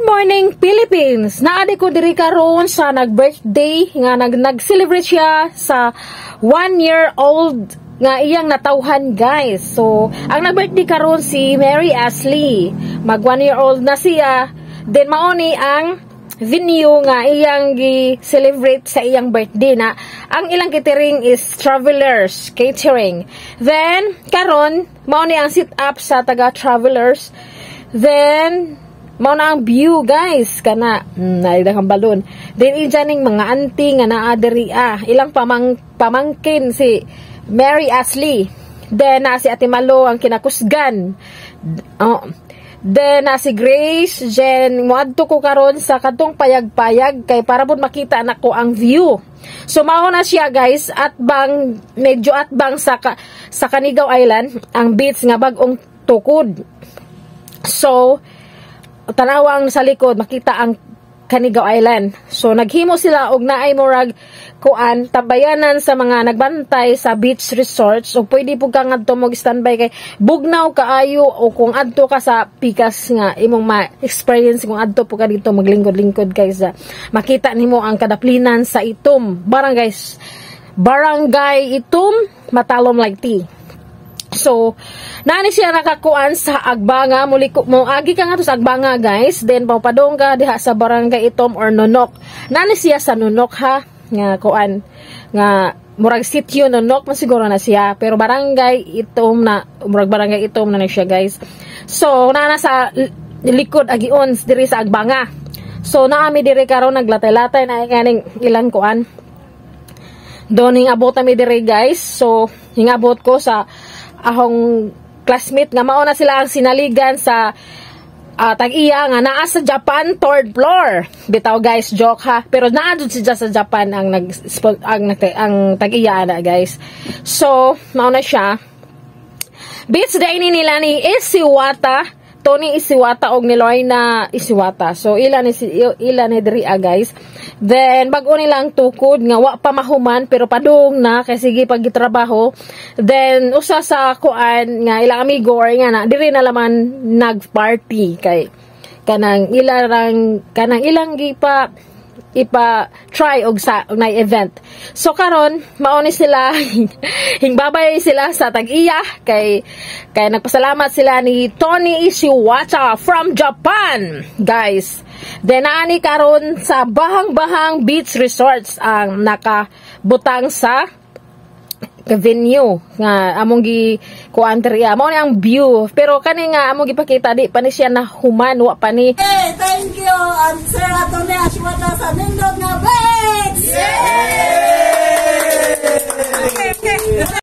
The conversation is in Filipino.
morning, Philippines! Naadi ko diri karon sa nag-birthday nga nag-celebrate siya sa 1-year-old nga iyang natawhan, guys. So, ang nag-birthday karon si Mary Ashley. Mag 1-year-old na siya. Then mauni ang venue nga iyang gi-celebrate sa iyang birthday na ang ilang catering is Travelers Catering. Then karon mauni ang sit up sa taga Travelers. Then mao na ang view, guys, kana naidang balon. Then ijaning mga auntie nga naa diri ilang pamangkin si Mary Ashley. Then na si Ate Malo ang kinakusgan. Then na si Grace Jen moadto ko karon sa kadtong payag-payag kay para pud makita nako ang view. So mao na siya, guys, at bang medyo at bang sa Canigao Island ang beach nga bag-ong tukod. So tanawang sa likod makita ang Canigao Island. So naghimo sila og naay murag kuan tabayanan sa mga nagbantay sa beach resorts. So pwede pud kang adto mo standby kay bugnaw kaayo, o kung adto ka sa pikas nga imong ma-experience kung adto po ka dito maglingkod-lingkod, guys. Makita nimo ang kadaplinan sa Itom, Barangay Itom, Matalom, Leyte. So, nani siya nakakuan sa Agbanga, muli mo agi ka nga to sa Agbanga, guys. Then papadong ka diha sa Barangay Itom or Nonok. Nani siya sa Nonok, ha, nga kuan nga murag sitio Nonok man siguro na siya, pero Barangay Itom na murag Barangay Itom na siya, guys. So, nana sa likod agion diri sa Agbanga. So, naami diri karon naglatay-latay na kaning ilang kuan. Doon hingabot mi diri, guys. So, hingabot ko sa ahong classmate nga mao na sila ang sinaligan sa tag-iya nga naa sa Japan 3rd floor. Bitaw, guys, joke ha, pero naa jud siya sa Japan ang tag-iya na, guys. So mao na siya. Beach day ni nila ni Isiwata, Tony Isiwata og ni Lorna Isiwata. So ilan ni diri, guys. Then bag-o nilang tukod nga wa pa mahuman pero padung na kay sige paggitrabaho. Then usa sa kuan nga ilang amigo or nga na diri na laman nag-party kay kanang ilang ipa try og sa na event. So karon mao ni sila hingbabay sila sa tag-iya kay nagpasalamat sila ni Tony Isiwata from Japan, guys. Then naani karon sa Bahang-Bahang Beach Resorts ang nakabutang sa venue nga among gi kuan diri mao ni ang view, pero kani nga among gipakita di pa ni siya nahuman, wa pa ni. Hey, thank you, Sir Tony Isiwata sa nindot nga